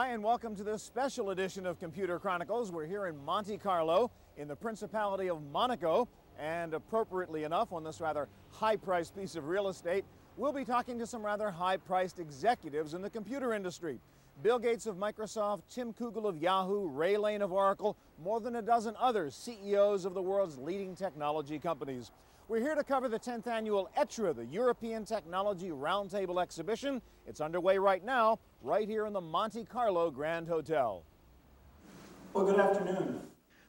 Hi, and welcome to this special edition of Computer Chronicles. We're here in Monte Carlo in the Principality of Monaco, and appropriately enough, on this rather high-priced piece of real estate, we'll be talking to some rather high-priced executives in the computer industry. Bill Gates of Microsoft, Tim Kugel of Yahoo, Ray Lane of Oracle, more than a dozen others, CEOs of the world's leading technology companies. We're here to cover the 10th annual ETRE, the European Technology Roundtable Exhibition. It's underway right now, right here in the Monte Carlo Grand Hotel. Well, good afternoon.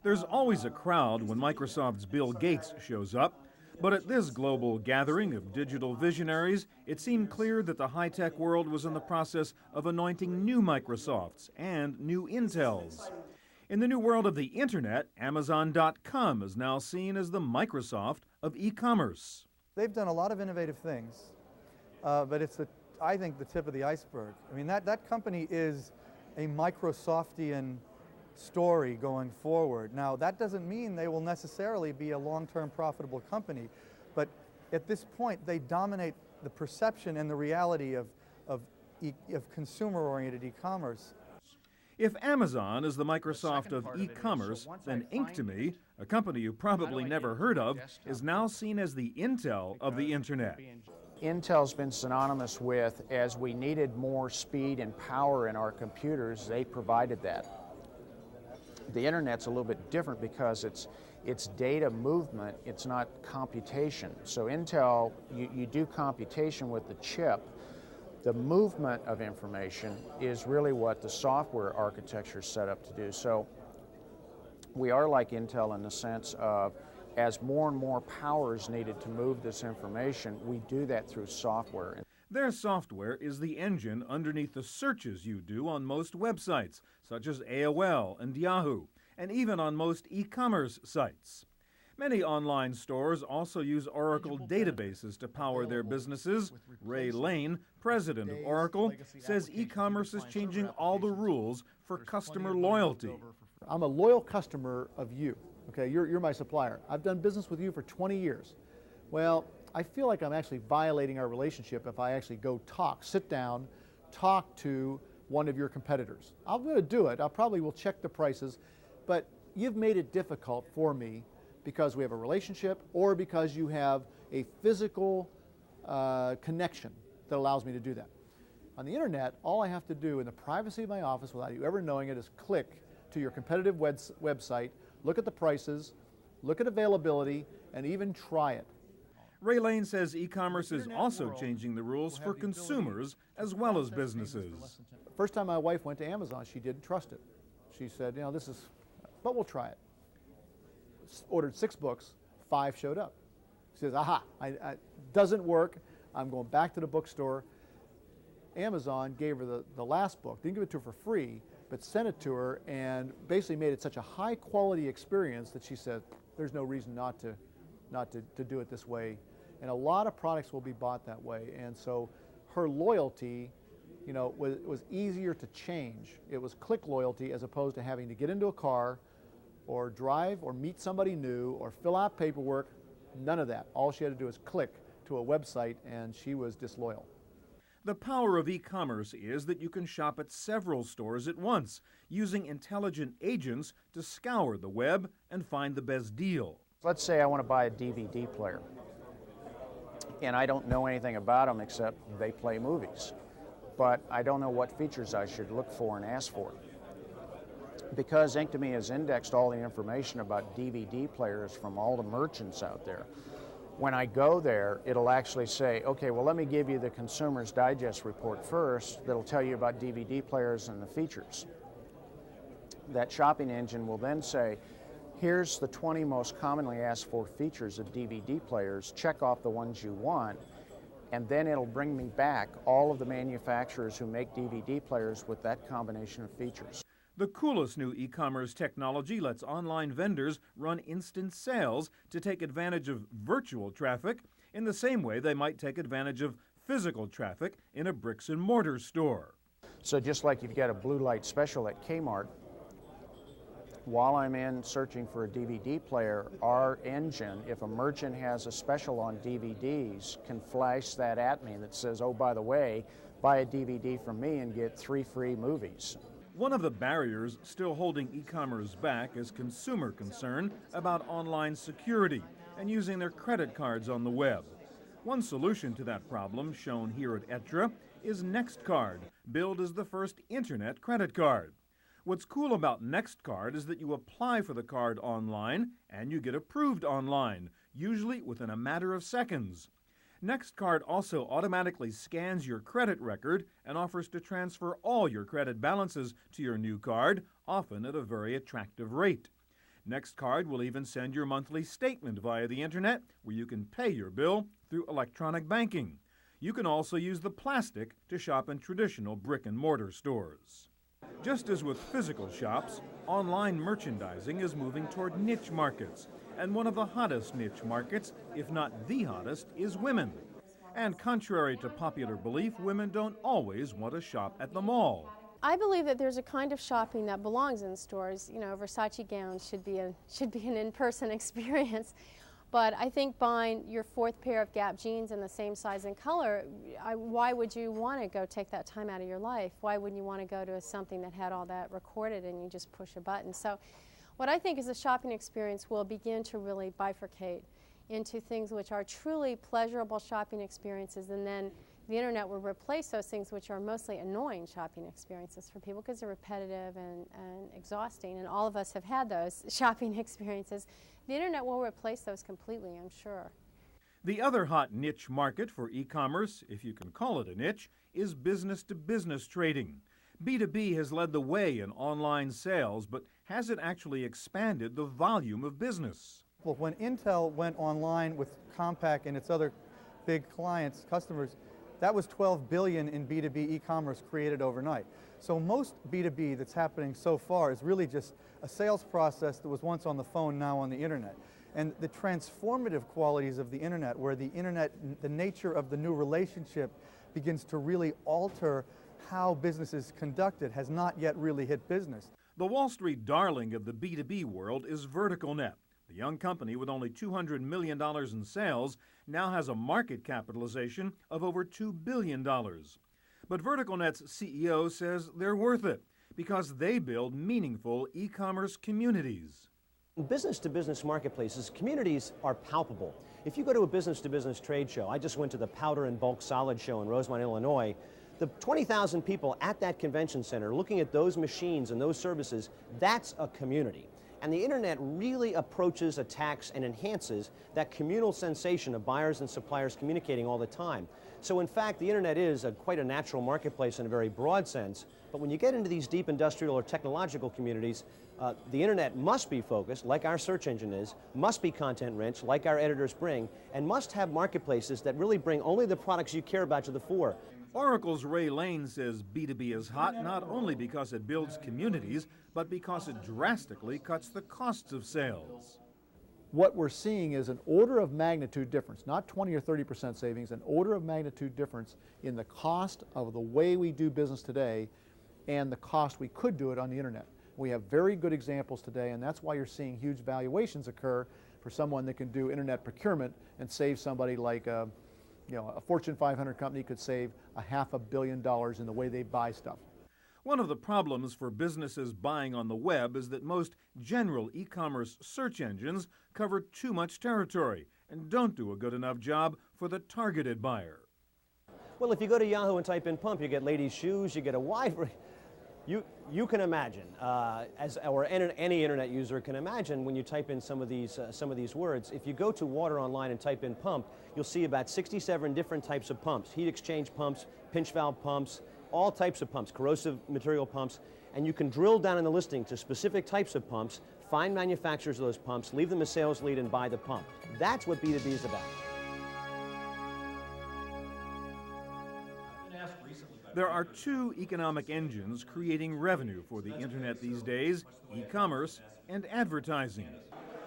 There's always a crowd when Microsoft's Bill Gates shows up. But at this global gathering of digital visionaries, it seemed clear that the high-tech world was in the process of anointing new Microsofts and new Intels. In the new world of the Internet, Amazon.com is now seen as the Microsoft of e-commerce. They've done a lot of innovative things, but it's, I think, the tip of the iceberg. I mean, that company is a Microsoftian story going forward. Now, that doesn't mean they will necessarily be a long-term profitable company, but at this point, they dominate the perception and the reality of consumer-oriented e-commerce. If Amazon is the Microsoft of e-commerce, then Inktomi, a company you probably never heard of, is now seen as the Intel of the Internet. Intel's been synonymous with, as we needed more speed and power in our computers, they provided that. The Internet's a little bit different because it's data movement, it's not computation. So Intel, you do computation with the chip. The movement of information is really what the software architecture is set up to do. So we are like Intel in the sense of, as more and more power is needed to move this information, we do that through software. Their software is the engine underneath the searches you do on most websites, such as AOL and Yahoo, and even on most e-commerce sites. Many online stores also use Oracle databases to power their businesses. Ray Lane, president of Oracle, says e-commerce is changing all the rules for customer loyalty. I'm a loyal customer of you. Okay, you're my supplier. I've done business with you for 20 years. Well, I feel like I'm actually violating our relationship if I actually go sit down, talk to one of your competitors. I'm going to do it. I probably will check the prices, but you've made it difficult for me because we have a relationship or because you have a physical connection that allows me to do that. On the Internet, all I have to do in the privacy of my office without you ever knowing it is click to your competitive website, look at the prices, look at availability, and even try it. Ray Lane says e-commerce is also changing the rules for consumers as well as businesses. First time my wife went to Amazon, she didn't trust it. She said, but we'll try it. Ordered 6 books, 5 showed up. She says, aha, doesn't work. I'm going back to the bookstore. Amazon gave her the last book, didn't give it to her for free, but sent it to her and basically made it such a high quality experience that she said, there's no reason not to do it this way. And a lot of products will be bought that way. And so her loyalty, was easier to change. It was click loyalty as opposed to having to get into a car or drive or meet somebody new or fill out paperwork. None of that. All she had to do was click to a website and she was disloyal. The power of e-commerce is that you can shop at several stores at once, using intelligent agents to scour the web and find the best deal. Let's say I want to buy a DVD player, and I don't know anything about them except they play movies, but I don't know what features I should look for and ask for. Because Inktomi has indexed all the information about DVD players from all the merchants out there, when I go there, it'll actually say, okay, well, let me give you the Consumer's Digest report first that'll tell you about DVD players and the features. That shopping engine will then say, here's the 20 most commonly asked for features of DVD players, check off the ones you want, and then it'll bring me back all of the manufacturers who make DVD players with that combination of features. The coolest new e-commerce technology lets online vendors run instant sales to take advantage of virtual traffic in the same way they might take advantage of physical traffic in a bricks and mortar store. So just like you've got a blue light special at Kmart, while I'm in searching for a DVD player, our engine, if a merchant has a special on DVDs, can flash that at me that says, oh, by the way, buy a DVD from me and get 3 free movies. One of the barriers still holding e-commerce back is consumer concern about online security and using their credit cards on the web. One solution to that problem, shown here at ETRE, is NextCard, billed as the first internet credit card. What's cool about NextCard is that you apply for the card online and you get approved online, usually within a matter of seconds. NextCard also automatically scans your credit record and offers to transfer all your credit balances to your new card, often at a very attractive rate. NextCard will even send your monthly statement via the internet, where you can pay your bill through electronic banking. You can also use the plastic to shop in traditional brick-and-mortar stores. Just as with physical shops, online merchandising is moving toward niche markets. And one of the hottest niche markets, if not the hottest, is women. And contrary to popular belief, women don't always want to shop at the mall. I believe that there's a kind of shopping that belongs in stores. You know, Versace gowns should be an in-person experience. But I think buying your fourth pair of Gap jeans in the same size and color, why would you want to go take that time out of your life? Why wouldn't you want to go to something that had all that recorded and you just push a button? So what I think is the shopping experience will begin to really bifurcate into things which are truly pleasurable shopping experiences, and then the internet will replace those things which are mostly annoying shopping experiences for people because they're repetitive and exhausting, and all of us have had those shopping experiences. The internet will replace those completely, I'm sure. The other hot niche market for e-commerce, if you can call it a niche, is business-to-business trading. B2B has led the way in online sales, but has it actually expanded the volume of business? Well, when Intel went online with Compaq and its other big clients, customers, that was $12 billion in B2B e-commerce created overnight. So most B2B that's happening so far is really just a sales process that was once on the phone, now on the internet. And the transformative qualities of the internet, where the internet, the nature of the new relationship begins to really alter how business is conducted, has not yet really hit business. The Wall Street darling of the B2B world is VerticalNet. The young company, with only $200 million in sales, now has a market capitalization of over $2 billion. But VerticalNet's CEO says they're worth it because they build meaningful e-commerce communities. In business-to-business marketplaces, communities are palpable. If you go to a business-to-business trade show, I just went to the Powder and Bulk Solid Show in Rosemont, Illinois, the 20,000 people at that convention center looking at those machines and those services, that's a community. And the internet really approaches, attacks, and enhances that communal sensation of buyers and suppliers communicating all the time. So in fact, the internet is quite a natural marketplace in a very broad sense, but when you get into these deep industrial or technological communities, the internet must be focused, like our search engine is, must be content-rich, like our editors bring, and must have marketplaces that really bring only the products you care about to the fore. Oracle's Ray Lane says B2B is hot not only because it builds communities, but because it drastically cuts the costs of sales. What we're seeing is an order of magnitude difference, not 20 or 30% savings, an order of magnitude difference in the cost of the way we do business today and the cost we could do it on the internet. We have very good examples today, and that's why you're seeing huge valuations occur for someone that can do internet procurement and save somebody like a Fortune 500 company could save $500 million in the way they buy stuff. One of the problems for businesses buying on the web is that most general e-commerce search engines cover too much territory and don't do a good enough job for the targeted buyer. Well, if you go to Yahoo and type in pump, you get ladies' shoes, you get a wide variety. You can imagine, any internet user can imagine, when you type in some of these words. If you go to water online and type in pump, you'll see about 67 different types of pumps: heat exchange pumps, pinch valve pumps, all types of pumps, corrosive material pumps, and you can drill down in the listing to specific types of pumps, find manufacturers of those pumps, leave them a sales lead, and buy the pump. That's what B2B is about. There are two economic engines creating revenue for the internet these days: e-commerce and advertising.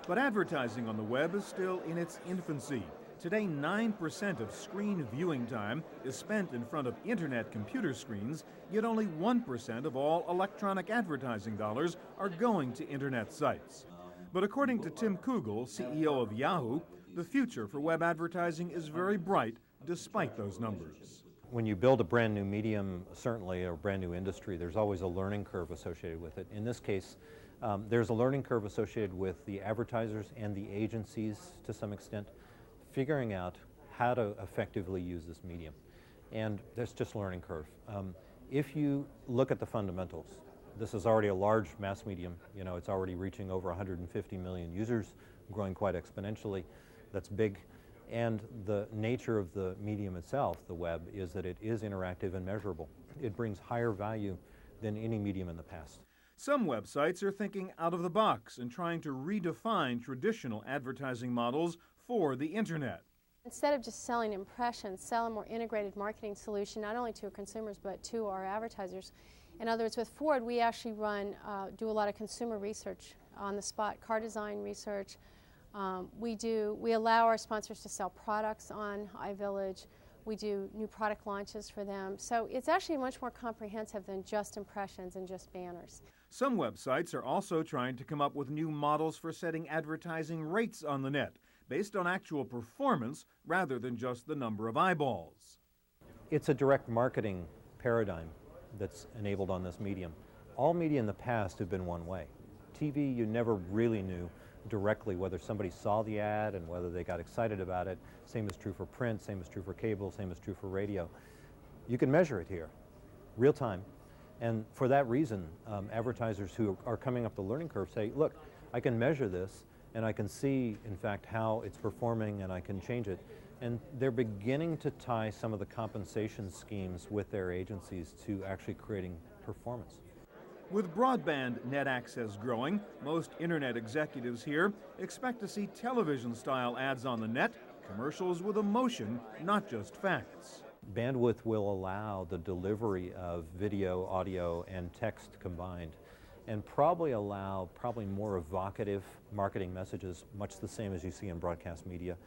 But advertising on the web is still in its infancy. Today, 9% of screen viewing time is spent in front of internet computer screens, yet only 1% of all electronic advertising dollars are going to internet sites. But according to Tim Kugel, CEO of Yahoo, the future for web advertising is very bright despite those numbers. when you build a brand new medium, certainly, or a brand new industry, there's always a learning curve associated with it. In this case, there's a learning curve associated with the advertisers and the agencies to some extent, figuring out how to effectively use this medium. And there's just a learning curve. If you look at the fundamentals, this is already a large mass medium. You know, it's already reaching over 150 million users, growing quite exponentially. That's big. And the nature of the medium itself, the web, is that it is interactive and measurable. It brings higher value than any medium in the past. Some websites are thinking out of the box and trying to redefine traditional advertising models for the internet. Instead of just selling impressions, sell a more integrated marketing solution, not only to our consumers but to our advertisers. In other words, with Ford, we actually do a lot of consumer research on the spot, car design research. We allow our sponsors to sell products on iVillage. We do new product launches for them. So it's actually much more comprehensive than just impressions and just banners. Some websites are also trying to come up with new models for setting advertising rates on the net, based on actual performance rather than just the number of eyeballs. It's a direct marketing paradigm that's enabled on this medium. All media in the past have been one way. TV, you never really knew directly whether somebody saw the ad and whether they got excited about it. Same is true for print, same is true for cable, same is true for radio. You can measure it here, real time. And for that reason, advertisers who are coming up the learning curve say, look, I can measure this and I can see, in fact, how it's performing and I can change it. And they're beginning to tie some of the compensation schemes with their agencies to actually creating performance. With broadband net access growing, most internet executives here expect to see television-style ads on the net, commercials with emotion, not just facts. Bandwidth will allow the delivery of video, audio, and text combined, and probably allow more evocative marketing messages, much the same as you see in broadcast media,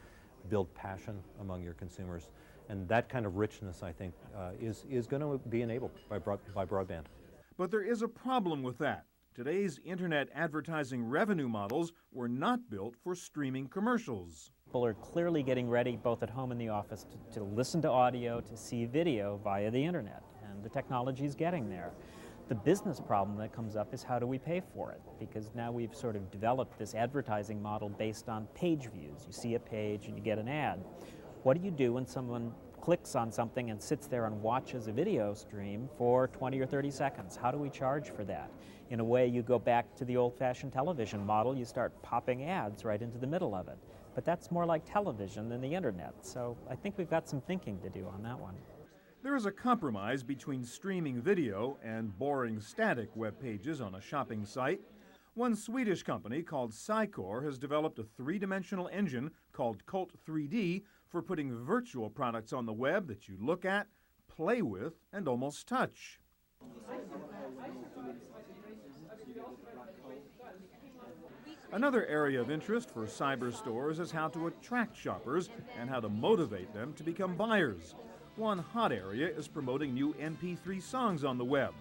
build passion among your consumers. And that kind of richness, I think, is going to be enabled by broadband. But there is a problem with that. Today's internet advertising revenue models were not built for streaming commercials. People are clearly getting ready, both at home and the office, to listen to audio, to see video via the internet, and the technology is getting there. The business problem that comes up is how do we pay for it? Because now we've sort of developed this advertising model based on page views. You see a page and you get an ad. What do you do when someone clicks on something and sits there and watches a video stream for 20 or 30 seconds? How do we charge for that? In a way, you go back to the old-fashioned television model. You start popping ads right into the middle of it. But that's more like television than the internet. So I think we've got some thinking to do on that one. There is a compromise between streaming video and boring static web pages on a shopping site. One Swedish company called Sycor has developed a three-dimensional engine called Cult 3D for putting virtual products on the web that you look at, play with, and almost touch. Another area of interest for cyber stores is how to attract shoppers and how to motivate them to become buyers. One hot area is promoting new MP3 songs on the web.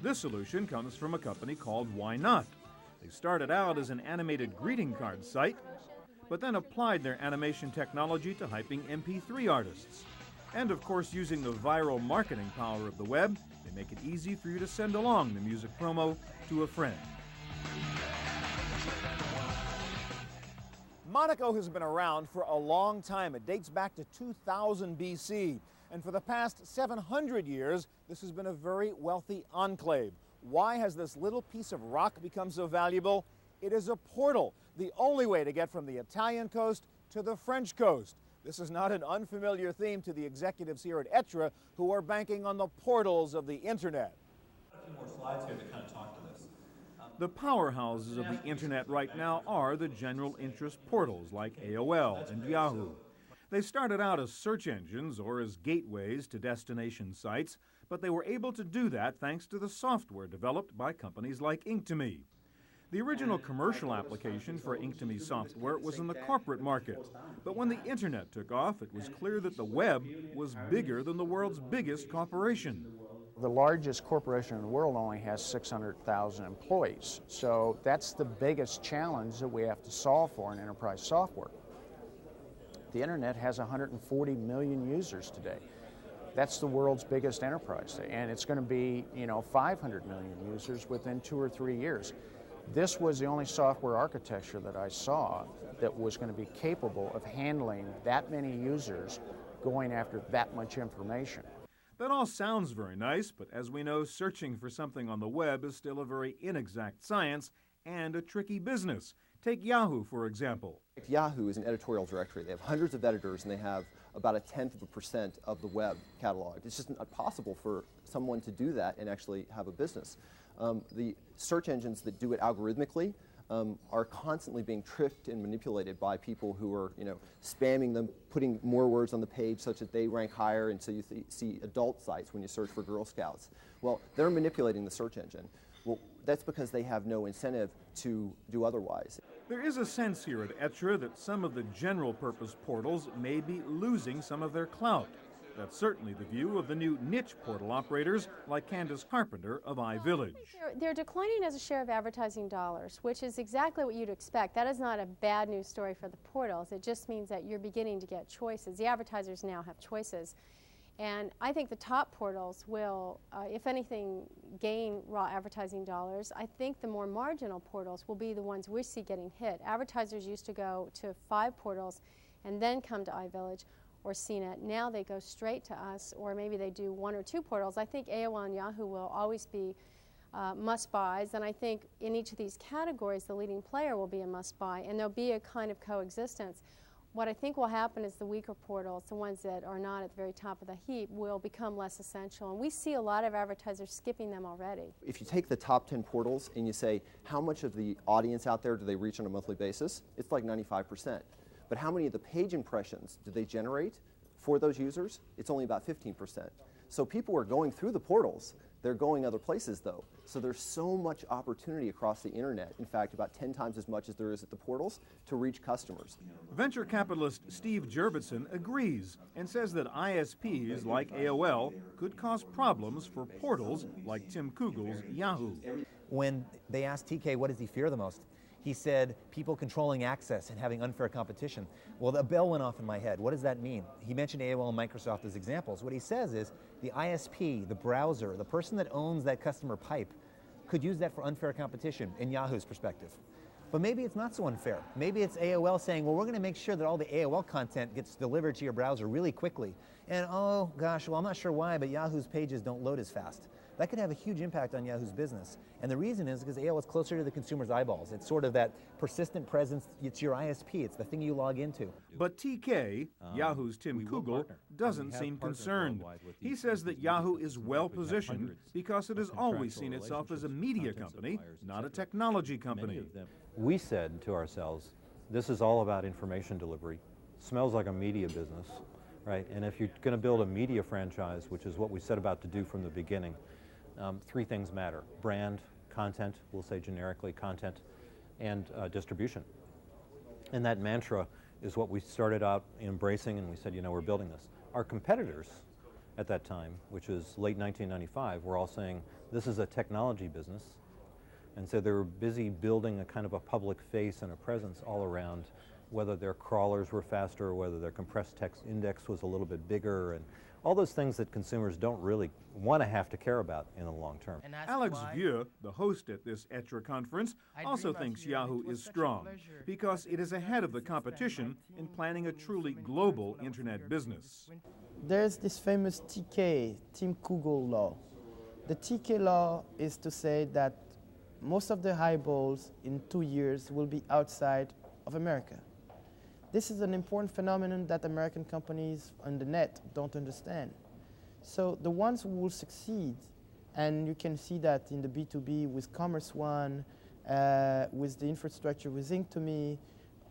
This solution comes from a company called Why Not. They started out as an animated greeting card site, but then applied their animation technology to hyping MP3 artists. And of course, using the viral marketing power of the web, they make it easy for you to send along the music promo to a friend. Monaco has been around for a long time. It dates back to 2000 BC. And for the past 700 years, this has been a very wealthy enclave. Why has this little piece of rock become so valuable? It is a portal, the only way to get from the Italian coast to the French coast. This is not an unfamiliar theme to the executives here at ETRE who are banking on the portals of the internet. A few more slides here to kind of talk to this. The powerhouses of the internet right now are the general interest portals like AOL and Yahoo. They started out as search engines or as gateways to destination sites, but they were able to do that thanks to the software developed by companies like Inktomi. The original commercial application for Inktomi software was in the corporate market, but when the internet took off, it was clear that the web was bigger than the world's biggest corporation. The largest corporation in the world only has 600,000 employees, so that's the biggest challenge that we have to solve for in enterprise software. The internet has 140 million users today. That's the world's biggest enterprise, and it's going to be, 500 million users within 2 or 3 years. This was the only software architecture that I saw that was going to be capable of handling that many users going after that much information. That all sounds very nice, but as we know, searching for something on the web is still a very inexact science and a tricky business. Take Yahoo, for example. Yahoo is an editorial directory. They have hundreds of editors, and they have about 1/10% of the web catalog. It's just not possible for someone to do that and actually have a business. The search engines that do it algorithmically are constantly being tricked and manipulated by people who are, spamming them, putting more words on the page such that they rank higher, and so you see adult sites when you search for Girl Scouts. Well, they're manipulating the search engine. Well, that's because they have no incentive to do otherwise. There is a sense here at ETRE that some of the general-purpose portals may be losing some of their clout. That's certainly the view of the new niche portal operators like Candace Carpenter of iVillage. They're declining as a share of advertising dollars, which is exactly what you'd expect. That is not a bad news story for the portals. It just means that you're beginning to get choices. The advertisers now have choices. And I think the top portals will, if anything, gain raw advertising dollars. I think the more marginal portals will be the ones we see getting hit. Advertisers used to go to 5 portals and then come to iVillage or CNET. Now they go straight to us, or maybe they do 1 or 2 portals. I think AOL and Yahoo will always be must-buys, and I think in each of these categories the leading player will be a must-buy, and there'll be a kind of coexistence. What I think will happen is the weaker portals, the ones that are not at the very top of the heap, will become less essential. And we see a lot of advertisers skipping them already. If you take the top 10 portals and you say, how much of the audience out there do they reach on a monthly basis? It's like 95%. But how many of the page impressions do they generate for those users? It's only about 15%. So people are going through the portals. They're going other places, though. So there's so much opportunity across the internet, in fact, about 10 times as much as there is at the portals, to reach customers. Venture capitalist Steve Jurvetson agrees and says that ISPs like AOL could cause problems for portals like Tim Kugel's Yahoo. When they asked TK what does he fear the most, he said people controlling access and having unfair competition. Well, the bell went off in my head. What does that mean? He mentioned AOL and Microsoft as examples. What he says is the ISP, the browser, the person that owns that customer pipe could use that for unfair competition in Yahoo's perspective. But maybe it's not so unfair. Maybe it's AOL saying, well, we're going to make sure that all the AOL content gets delivered to your browser really quickly. And oh gosh, well, I'm not sure why, but Yahoo's pages don't load as fast. That could have a huge impact on Yahoo's business. And the reason is because AOL is closer to the consumer's eyeballs. It's sort of that persistent presence. It's your ISP. It's the thing you log into. But TK, Yahoo's Tim Kugel, doesn't seem concerned. He says that Yahoo is well positioned because it has always seen itself as a media company, not a technology company. We said to ourselves, this is all about information delivery. Smells like a media business, right? And if you're going to build a media franchise, which is what we set about to do from the beginning, 3 things matter: brand, content, we'll say generically content, and distribution. And that mantra is what we started out embracing, and we said, we're building this. Our competitors at that time, which was late 1995, were all saying, this is a technology business. And so they were busy building a kind of a public face and a presence all around, whether their crawlers were faster, or whether their compressed text index was a little bit bigger, and all those things that consumers don't really want to have to care about in the long term. Alex Vieux, the host at this ETRE conference, also thinks Yahoo is strong because it is ahead of the competition in planning a truly global internet business. There's this famous TK, Tim Kugel law. The TK law is to say that most of the eyeballs in 2 years will be outside of America. This is an important phenomenon that American companies on the net don't understand. So the ones who will succeed, and you can see that in the B2B with Commerce One, with the infrastructure with Ink2Me,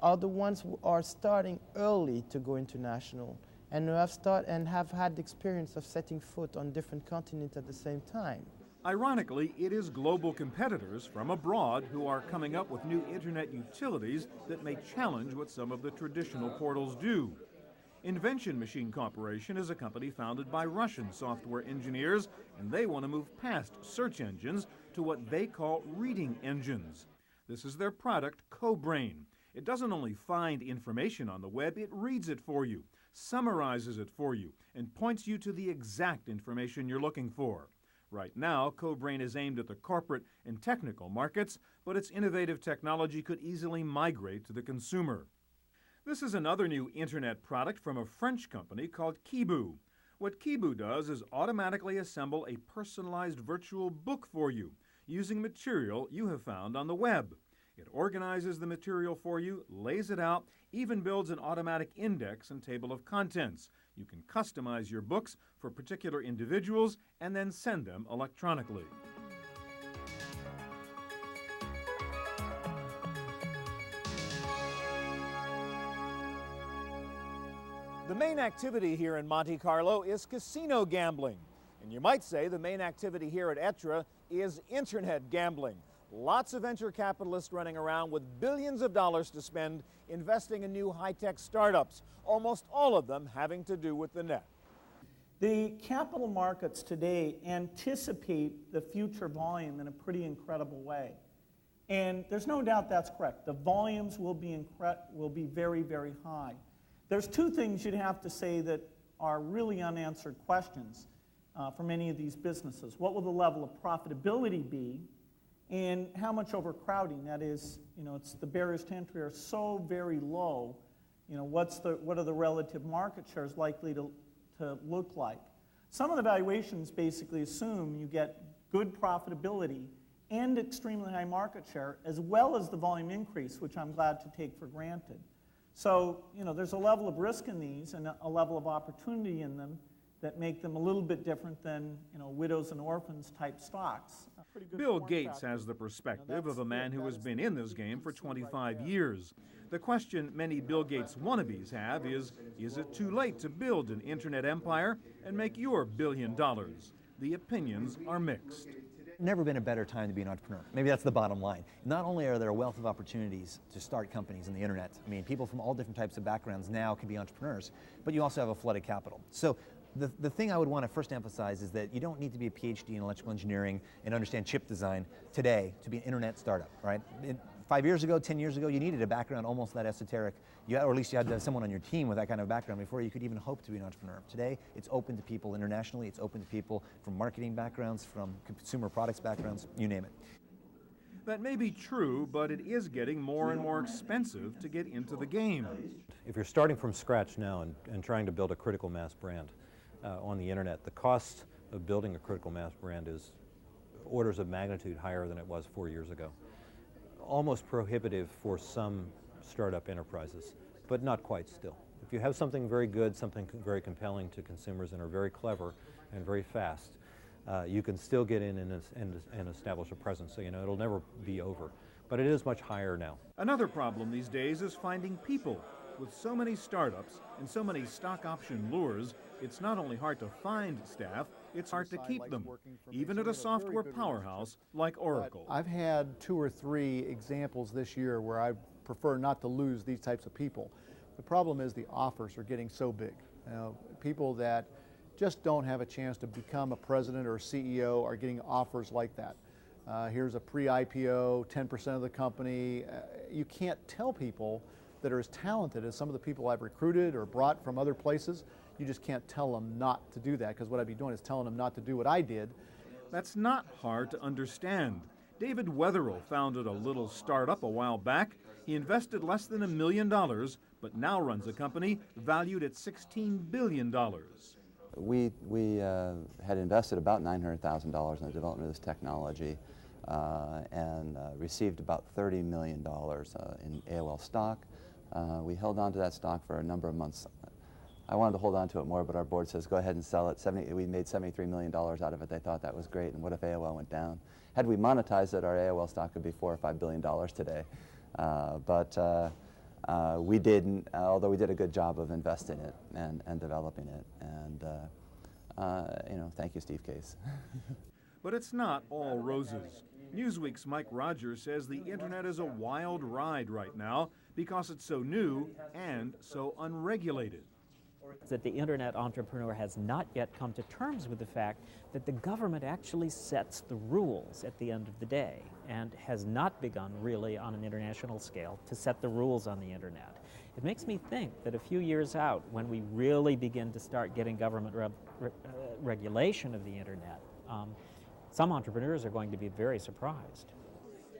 are the ones who are starting early to go international and who have had the experience of setting foot on different continents at the same time. Ironically, it is global competitors from abroad who are coming up with new internet utilities that may challenge what some of the traditional portals do. Invention Machine Corporation is a company founded by Russian software engineers, and they want to move past search engines to what they call reading engines. This is their product, CoBrain. It doesn't only find information on the web, it reads it for you. summarizes it for you and points you to the exact information you're looking for. Right now, CoBrain is aimed at the corporate and technical markets, but its innovative technology could easily migrate to the consumer. This is another new internet product from a French company called Kibu. What Kibu does is automatically assemble a personalized virtual book for you using material you have found on the web. It organizes the material for you, lays it out, even builds an automatic index and table of contents. You can customize your books for particular individuals and then send them electronically. The main activity here in Monte Carlo is casino gambling. And you might say the main activity here at ETRE is internet gambling. Lots of venture capitalists running around with billions of dollars to spend investing in new high-tech startups, almost all of them having to do with the net. The capital markets today anticipate the future volume in a pretty incredible way. And there's no doubt that's correct. The volumes will be very, very high. There's two things you'd have to say that are really unanswered questions for many of these businesses. What will the level of profitability be? And how much overcrowding? That is, it's the barriers to entry are so very low. What are the relative market shares likely to look like? Some of the valuations basically assume you get good profitability and extremely high market share, as well as the volume increase, which I'm glad to take for granted. So, there's a level of risk in these and a level of opportunity in them that make them a little bit different than, widows and orphans type stocks. Bill Gates has the perspective of a man who has been in this game for 25 years. The question many Bill Gates wannabes have is it too late to build an internet empire and make your $1 billion? The opinions are mixed. Never been a better time to be an entrepreneur. Maybe that's the bottom line. Not only are there a wealth of opportunities to start companies in the internet, people from all different types of backgrounds now can be entrepreneurs, but you also have a flood of capital. So the thing I would want to first emphasize is that you don't need to be a PhD in electrical engineering and understand chip design today to be an internet startup, right? 5 years ago, 10 years ago, you needed a background almost that esoteric, or at least you had to have someone on your team with that kind of background before you could even hope to be an entrepreneur. Today, it's open to people internationally, it's open to people from marketing backgrounds, from consumer products backgrounds, you name it. That may be true, but it is getting more and more expensive to get into the game. If you're starting from scratch now and trying to build a critical mass brand on the internet, the cost of building a critical mass brand is orders of magnitude higher than it was 4 years ago. Almost prohibitive for some startup enterprises, but not quite still. If you have something very good, something very compelling to consumers and are very clever and very fast, you can still get in and establish a presence. So, it'll never be over. But it is much higher now. Another problem these days is finding people. With so many startups and so many stock option lures, it's not only hard to find staff, it's hard to keep them, even at a software powerhouse like Oracle. I've had 2 or 3 examples this year where I prefer not to lose these types of people. The problem is the offers are getting so big. People that just don't have a chance to become a president or a CEO are getting offers like that. Here's a pre-IPO, 10% of the company. You can't tell people that are as talented as some of the people I've recruited or brought from other places. You just can't tell them not to do that, because what I'd be doing is telling them not to do what I did. That's not hard to understand. David Wetherill founded a little startup a while back. He invested less than $1 million, but now runs a company valued at $16 billion. We had invested about $900,000 in the development of this technology and received about $30 million in AOL stock. We held on to that stock for a number of months. I wanted to hold on to it more, but our board says, go ahead and sell it. We made $73 million out of it. They thought that was great, and what if AOL went down? Had we monetized it, our AOL stock would be $4 or $5 billion today. But we didn't, although we did a good job of investing it and developing it. And, thank you, Steve Case. But it's not all roses. Newsweek's Mike Rogers says the internet is a wild ride right now because it's so new and so unregulated. That the internet entrepreneur has not yet come to terms with the fact that the government actually sets the rules at the end of the day and has not begun really on an international scale to set the rules on the internet. it makes me think that a few years out, when we really begin to start getting government regulation of the internet, some entrepreneurs are going to be very surprised.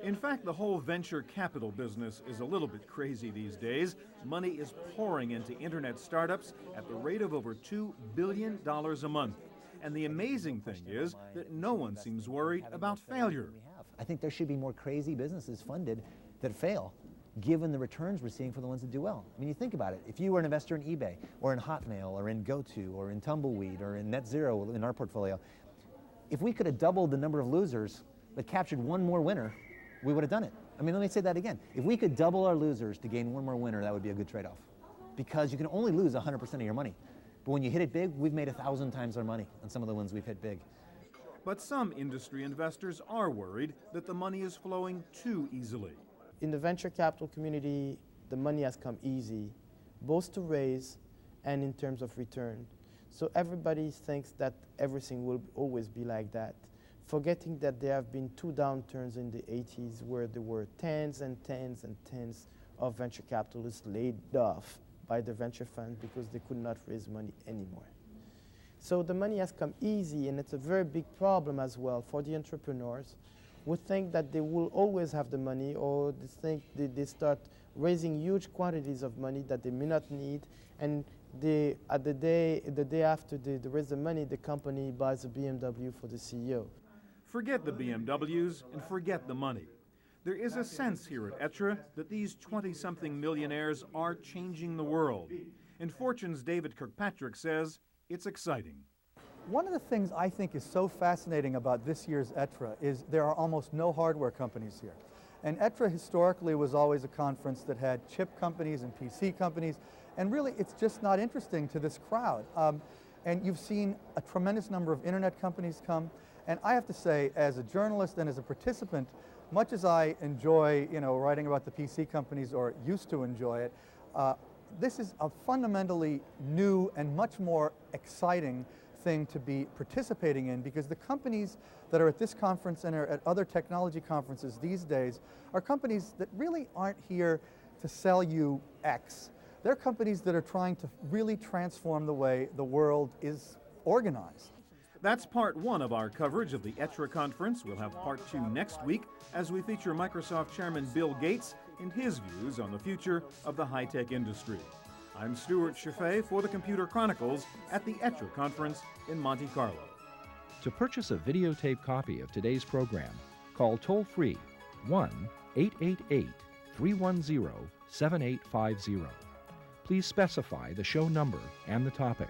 In fact, the whole venture capital business is a little bit crazy these days. Money is pouring into internet startups at the rate of over $2 billion a month. And the amazing thing is that no one seems worried about failure. I think there should be more crazy businesses funded that fail, given the returns we're seeing for the ones that do well. I mean, you think about it. If you were an investor in eBay, or in Hotmail, or in GoTo, or in Tumbleweed, or in NetZero in our portfolio, if we could have doubled the number of losers but captured one more winner, we would have done it. I mean, let me say that again. If we could double our losers to gain one more winner, that would be a good trade-off. Because you can only lose 100% of your money. But when you hit it big, we've made 1,000 times our money on some of the ones we've hit big. But some industry investors are worried that the money is flowing too easily. In the venture capital community, the money has come easy, both to raise and in terms of return. So everybody thinks that everything will always be like that, forgetting that there have been 2 downturns in the 80s where there were tens and tens and tens of venture capitalists laid off by the venture fund because they could not raise money anymore. So the money has come easy, and it's a very big problem as well for the entrepreneurs who think that they will always have the money, or they think they start raising huge quantities of money that they may not need, and the day after they raise the money, the company buys a BMW for the CEO. Forget the BMWs and forget the money. There is a sense here at ETRE that these 20-something millionaires are changing the world. And Fortune's David Kirkpatrick says it's exciting. One of the things I think is so fascinating about this year's ETRE is there are almost no hardware companies here. And ETRE historically was always a conference that had chip companies and PC companies, and really it's just not interesting to this crowd. And you've seen a tremendous number of internet companies come, and I have to say, as a journalist and as a participant, much as I enjoy, writing about the PC companies, or used to enjoy it, this is a fundamentally new and much more exciting thing to be participating in, because the companies that are at this conference and are at other technology conferences these days are companies that really aren't here to sell you X. They're companies that are trying to really transform the way the world is organized. That's part 1 of our coverage of the ETRE conference. We'll have part 2 next week as we feature Microsoft Chairman Bill Gates and his views on the future of the high-tech industry. I'm Stewart Cheifet for the Computer Chronicles at the ETRE conference in Monte Carlo. To purchase a videotape copy of today's program, call toll-free 1-888-310-7850. Please specify the show number and the topic.